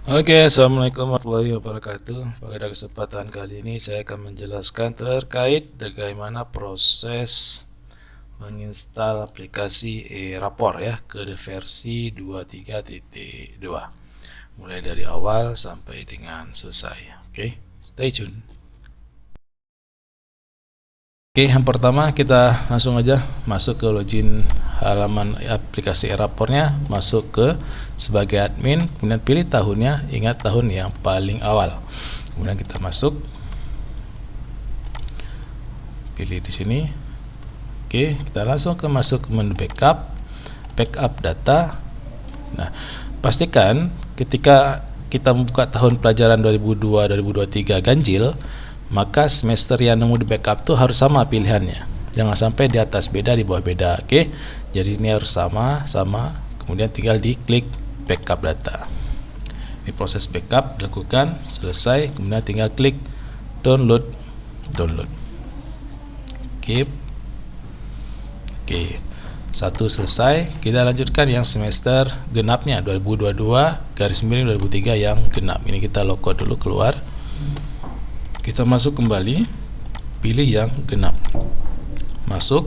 Oke, Assalamualaikum warahmatullahi wabarakatuh. Pada kesempatan kali ini saya akan menjelaskan terkait bagaimana proses menginstal aplikasi e-rapor ya ke versi 23.2. Mulai dari awal sampai dengan selesai. Oke, stay tune. Oke, yang pertama kita langsung aja masuk ke login halaman aplikasi e-rapornya, masuk ke sebagai admin, kemudian pilih tahunnya, ingat tahun yang paling awal. Kemudian kita masuk, pilih di sini. Oke, kita langsung masuk ke menu backup data. Nah, pastikan ketika kita membuka tahun pelajaran 2002-2023 ganjil, maka semester yang nemu di backup tuh harus sama pilihannya. Jangan sampai di atas beda, di bawah beda. Oke, jadi ini harus sama. Kemudian tinggal diklik backup data. Ini proses backup dilakukan, selesai. Kemudian tinggal klik download. Oke, satu selesai. Kita lanjutkan yang semester genapnya 2022-2003 yang genap. Ini kita logout dulu, keluar. Kita masuk kembali, pilih yang genap, masuk.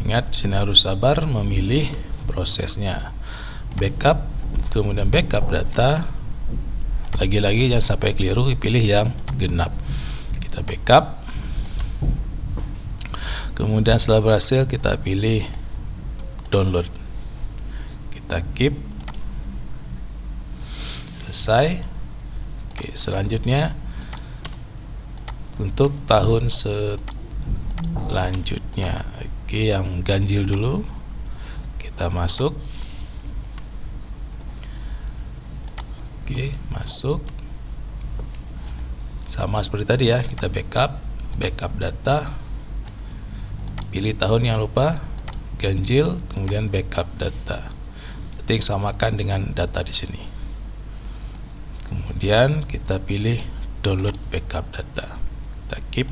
Ingat, sini harus sabar memilih prosesnya. Backup, kemudian backup data. Lagi-lagi jangan sampai keliru, pilih yang genap. Kita backup. Kemudian setelah berhasil kita pilih download. Kita keep. Selesai. Oke, selanjutnya untuk tahun selanjutnya. Oke, yang ganjil dulu. Kita masuk. Oke, masuk. Sama seperti tadi ya, kita backup data. Pilih tahun yang lupa, ganjil, kemudian backup data. Jadi samakan dengan data di sini. Kemudian kita pilih download backup data. Kita keep.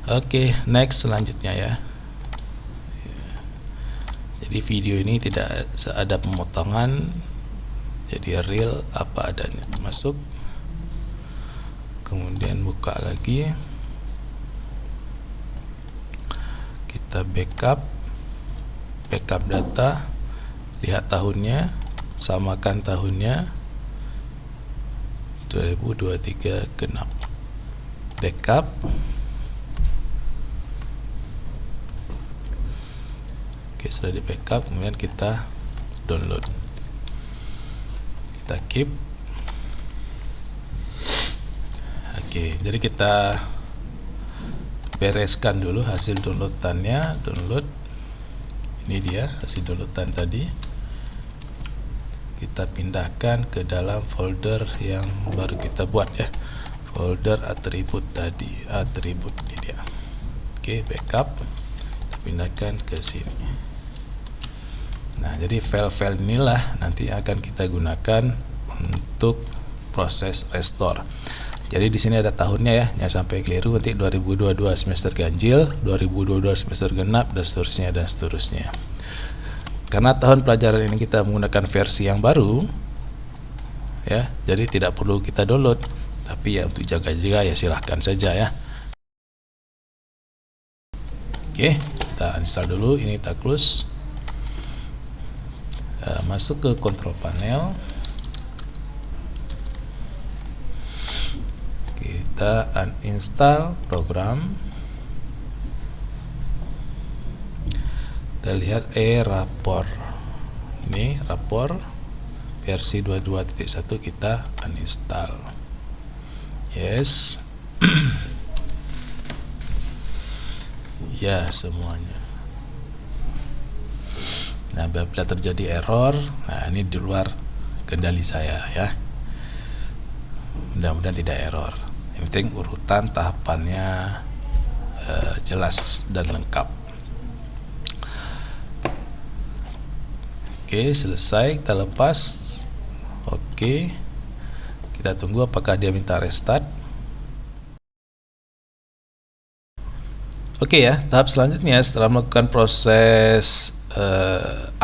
Oke, next selanjutnya ya. Jadi video ini tidak ada pemotongan, jadi real apa adanya. Masuk. Kemudian buka lagi. Kita backup data, lihat tahunnya, samakan tahunnya 2023 genap. Backup. Oke, sudah di backup, kemudian kita download. Kita keep. Oke, jadi kita bereskan dulu hasil downloadannya. Download, ini dia hasil downloadan tadi. Kita pindahkan ke dalam folder yang baru kita buat ya, folder atribut tadi, atribut ini dia. Oke, backup, kita pindahkan ke sini. Nah, jadi file-file inilah nanti akan kita gunakan untuk proses restore. Jadi di sini ada tahunnya ya, jangan sampai keliru nanti 2022 semester ganjil, 2022 semester genap, dan seterusnya. Karena tahun pelajaran ini kita menggunakan versi yang baru, ya, jadi tidak perlu kita download. Tapi ya untuk jaga-jaga ya silahkan saja ya. Oke, kita install dulu. Ini kita close. Masuk ke control panel. Kita uninstall program. Kita lihat rapor. Ini rapor versi 22.1 kita uninstall. Yes. Ya, semuanya. Nah, apabila terjadi error, nah ini di luar kendali saya ya. Mudah-mudahan tidak error. Yang penting urutan tahapannya jelas dan lengkap. Oke, selesai, kita lepas. Oke, kita tunggu apakah dia minta restart. Oke ya, tahap selanjutnya setelah melakukan proses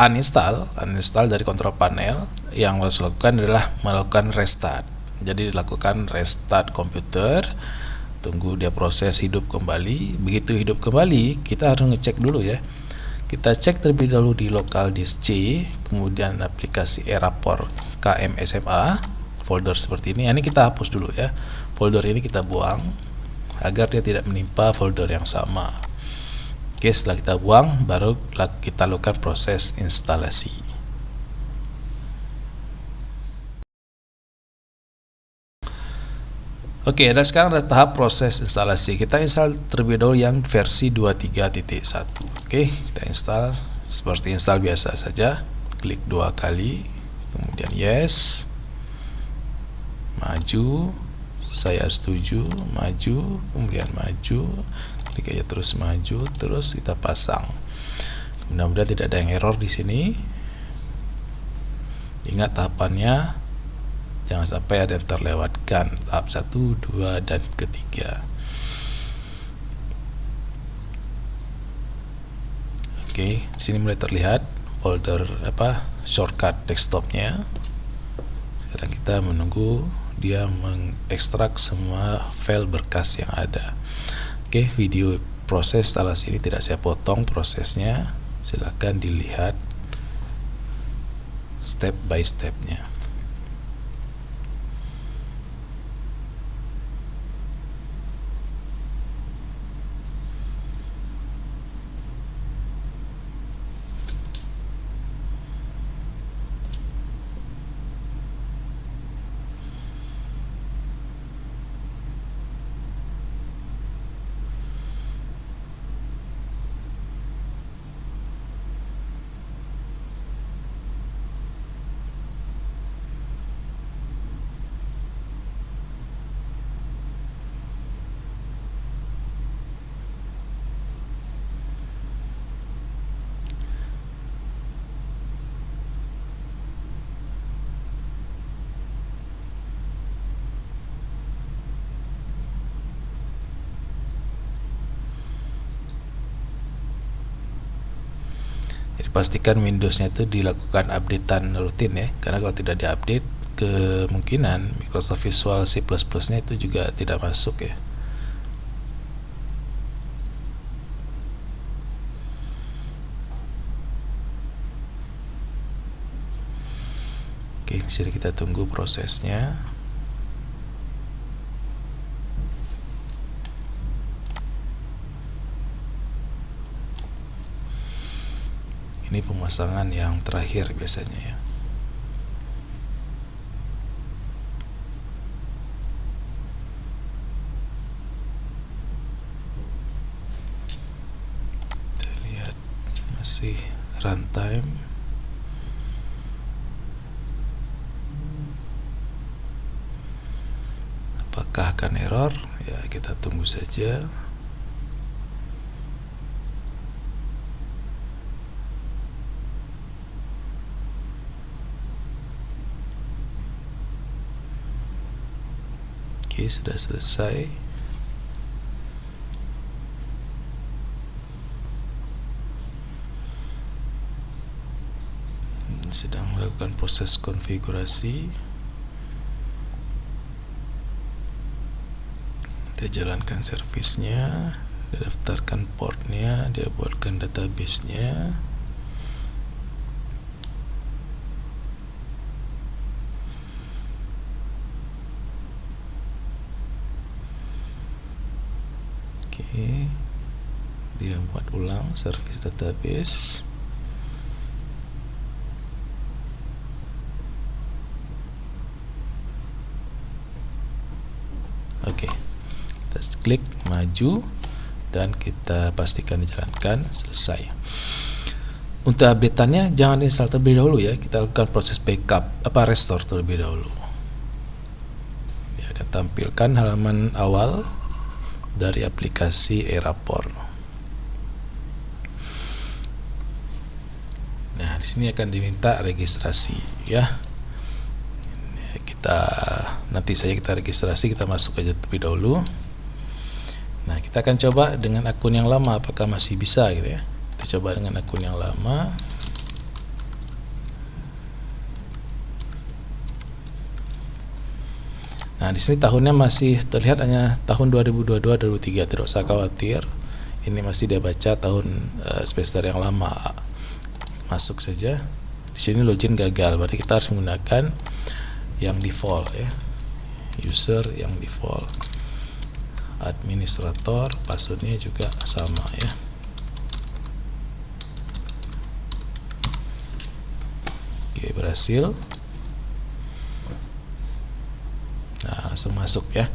uninstall dari kontrol panel, yang harus lakukan adalah melakukan restart. Jadi lakukan restart komputer, tunggu dia proses hidup kembali. Begitu hidup kembali, kita harus ngecek dulu ya. Kita cek terlebih dahulu di local disk C, kemudian aplikasi Erapor KMSMA, folder seperti ini. Ini kita hapus dulu ya. Folder ini kita buang agar dia tidak menimpa folder yang sama. Oke, setelah kita buang, baru kita lakukan proses instalasi. Oke, dan sekarang ada tahap proses instalasi. Kita install terlebih dahulu yang versi 23.1. Oke, kita install seperti install biasa saja. Klik 2 kali, kemudian yes, maju, saya setuju, maju, kemudian maju, klik aja terus maju, terus kita pasang. Mudah-mudahan tidak ada yang error di sini. Ingat tahapannya, jangan sampai ada yang terlewatkan, tahap 1, 2, dan ketiga. Oke, sini mulai terlihat folder shortcut desktopnya. Sekarang kita menunggu dia mengekstrak semua file berkas yang ada. Oke, video proses instalasi ini tidak saya potong prosesnya, silahkan dilihat step by stepnya. Pastikan Windowsnya itu dilakukan updatean rutin ya, karena kalau tidak diupdate, kemungkinan Microsoft Visual C++ nya itu juga tidak masuk ya. Oke, jadi kita tunggu prosesnya. Ini pemasangan yang terakhir biasanya ya. Kita lihat masih runtime. Apakah akan error? Ya, kita tunggu saja. Oke, sudah selesai. Sedang melakukan proses konfigurasi. Dia jalankan servisnya, dia daftarkan portnya, dia buatkan database-nya. Dia buat ulang service database. Oke, kita klik maju dan kita pastikan dijalankan, selesai. Untuk update-annya jangan install terlebih dahulu ya, kita lakukan proses backup restore terlebih dahulu. Dia akan tampilkan halaman awal dari aplikasi Erapor. Nah, di sini akan diminta registrasi ya. Nanti saja kita registrasi, kita masuk aja terlebih dahulu. Nah, kita akan coba dengan akun yang lama apakah masih bisa gitu ya. Kita coba dengan akun yang lama. Nah, di sini tahunnya masih terlihat hanya tahun 2022-2023, tidak usah khawatir. Ini masih dia baca tahun semester yang lama. Masuk saja. Di sini login gagal, berarti kita harus menggunakan yang default ya. User yang default. Administrator, passwordnya juga sama ya. Oke, berhasil. Nah, langsung masuk ya.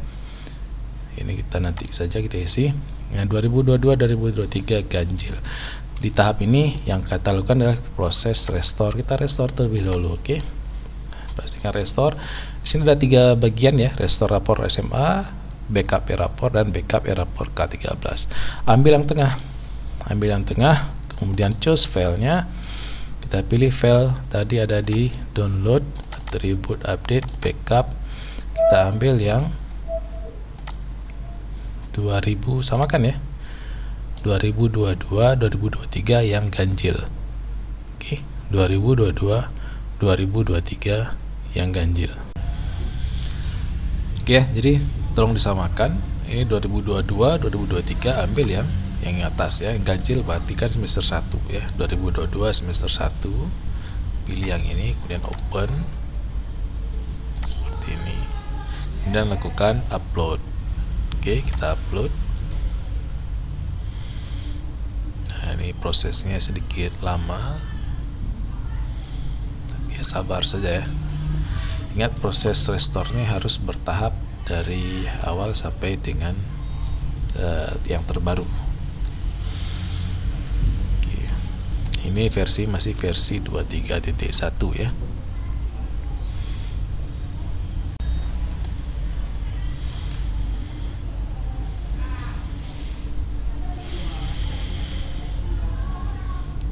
Ini kita nanti saja kita isi. Nah, 2022-2023 ganjil. Di tahap ini yang kita lakukan adalah proses restore. Kita restore terlebih dahulu, oke? Pastikan restore. Di sini ada 3 bagian ya, restore rapor SMA, backup rapor, dan backup rapor K13. Ambil yang tengah. Ambil yang tengah, kemudian choose filenya. Kita pilih file tadi ada di download, atribut update, backup. Kita ambil yang 2000, samakan ya, 2022-2023 yang ganjil. Oke, 2022-2023 yang ganjil. Oke ya, jadi tolong disamakan. Ini 2022-2023 ambil yang atas ya, yang ganjil berarti kan semester 1 ya, 2022 semester 1. Pilih yang ini, kemudian open seperti ini. Kemudian lakukan upload. Oke, kita upload. Nah, ini prosesnya sedikit lama, tapi ya sabar saja ya. Ingat, proses restore-nya harus bertahap dari awal sampai dengan yang terbaru. Oke. Ini masih versi 23.1 ya.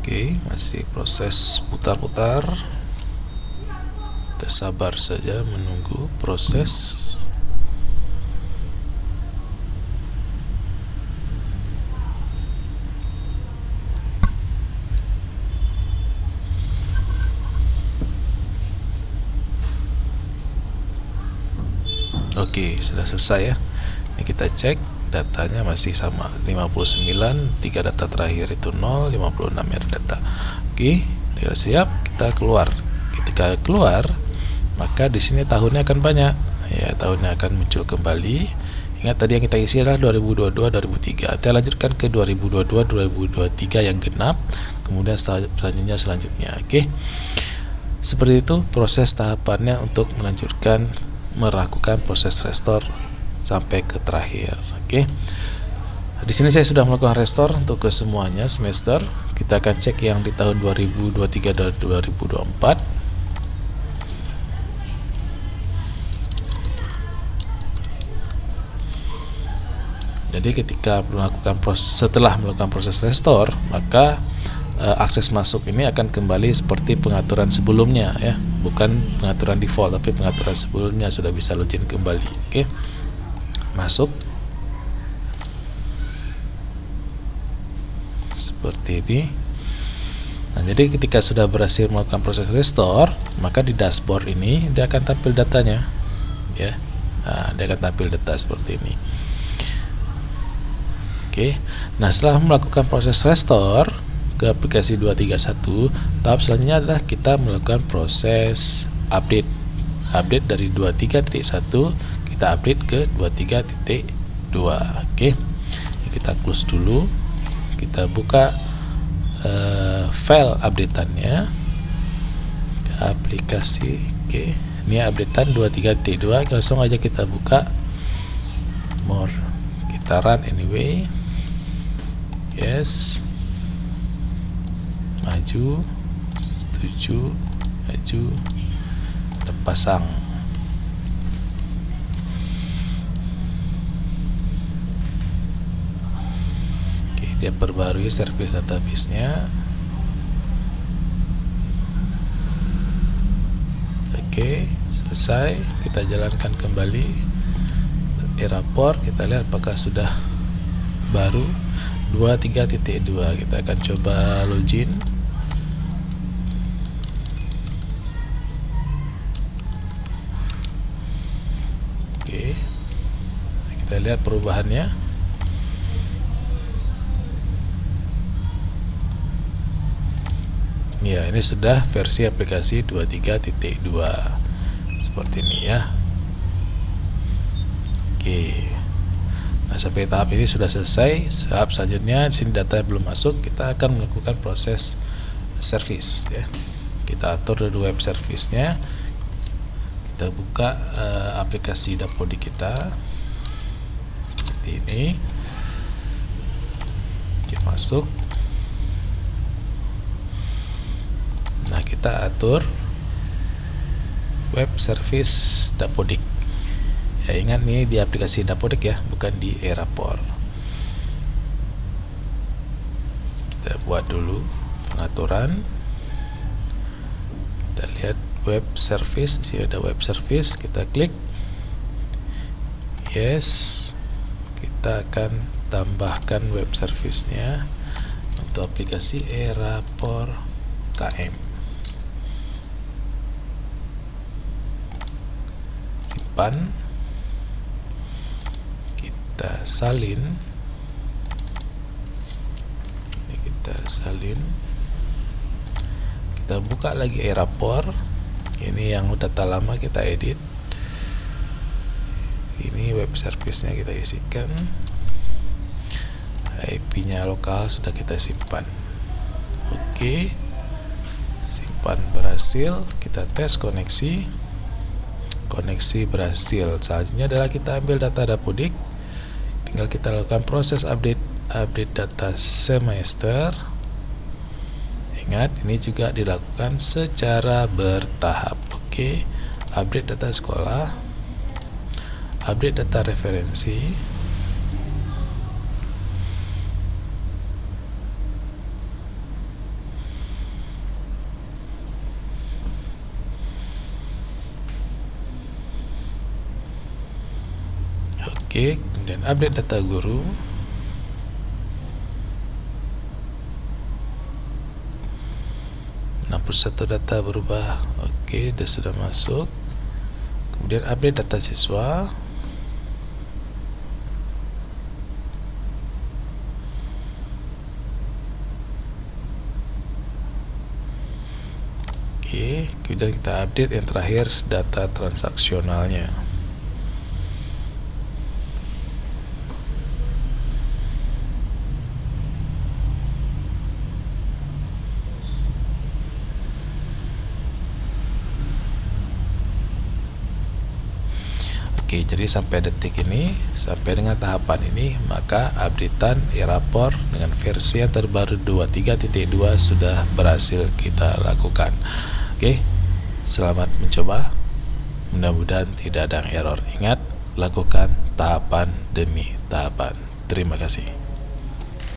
Oke, masih proses putar-putar. Kita sabar saja menunggu proses. Oke, sudah selesai ya. Ini kita cek, datanya masih sama 59, 3 data terakhir itu 0, 56 ya data. Oke, sudah siap, kita keluar. Ketika keluar, maka di sini tahunnya akan banyak ya, tahunnya akan muncul kembali. Ingat tadi yang kita isi adalah 2022-2003. Kita lanjutkan ke 2022-2023 yang genap, kemudian selanjutnya. Oke, seperti itu proses tahapannya untuk melakukan proses restore sampai ke terakhir. Oke. Di sini saya sudah melakukan restore untuk ke semuanya semester. Kita akan cek yang di tahun 2023 dan 2024. Jadi setelah melakukan proses restore, maka akses masuk ini akan kembali seperti pengaturan sebelumnya ya, bukan pengaturan default tapi pengaturan sebelumnya, sudah bisa login kembali. Oke, masuk seperti ini. Nah, jadi ketika sudah berhasil melakukan proses restore, maka di dashboard ini dia akan tampil datanya ya. Nah, dia akan tampil data seperti ini. Oke, nah setelah melakukan proses restore ke aplikasi 231, tahap selanjutnya adalah kita melakukan proses update dari 23.1 kita update ke 23.2. Oke, kita close dulu, kita buka file updateannya ke aplikasi. Oke, ini updatean 23.2, langsung aja kita buka more, kita run anyway. Yes, maju, setuju, maju, terpasang. Oke, dia perbarui service database-nya. Oke, selesai. Kita jalankan kembali e-rapor, kita lihat apakah sudah baru. 23.2. Kita akan coba login. Oke, kita lihat perubahannya. Ya, ini sudah versi aplikasi 23.2 seperti ini ya. Oke. Nah, sampai tahap ini sudah selesai. Tahap selanjutnya, di sini data belum masuk, kita akan melakukan proses service ya. Kita atur dulu web service-nya. Kita buka aplikasi Dapodik kita seperti ini. Kita masuk. Nah, kita atur web service Dapodik. Ya, ingat nih di aplikasi Dapodik ya, bukan di Erapor. Kita buat dulu pengaturan. Kita lihat web service, di sini ada web service, kita klik yes. Kita akan tambahkan web service-nya untuk aplikasi Erapor KM. Simpan, kita salin, ini kita salin, kita buka lagi Erapor. Ini yang data lama kita edit, ini web service-nya kita isikan, IP-nya lokal sudah kita simpan. Oke, simpan berhasil. Kita tes koneksi, koneksi berhasil. Selanjutnya adalah kita ambil data Dapodik, tinggal kita lakukan proses update data semester. Ingat, ini juga dilakukan secara bertahap. Oke, update data sekolah, update data referensi, oke, kemudian update data guru, satu data berubah. Oke, sudah masuk. Kemudian update data siswa, oke, kemudian kita update yang terakhir data transaksionalnya. Oke, jadi sampai detik ini, sampai dengan tahapan ini, maka updatean Erapor dengan versi yang terbaru 23.2 sudah berhasil kita lakukan. Oke, selamat mencoba. Mudah-mudahan tidak ada error. Ingat, lakukan tahapan demi tahapan. Terima kasih.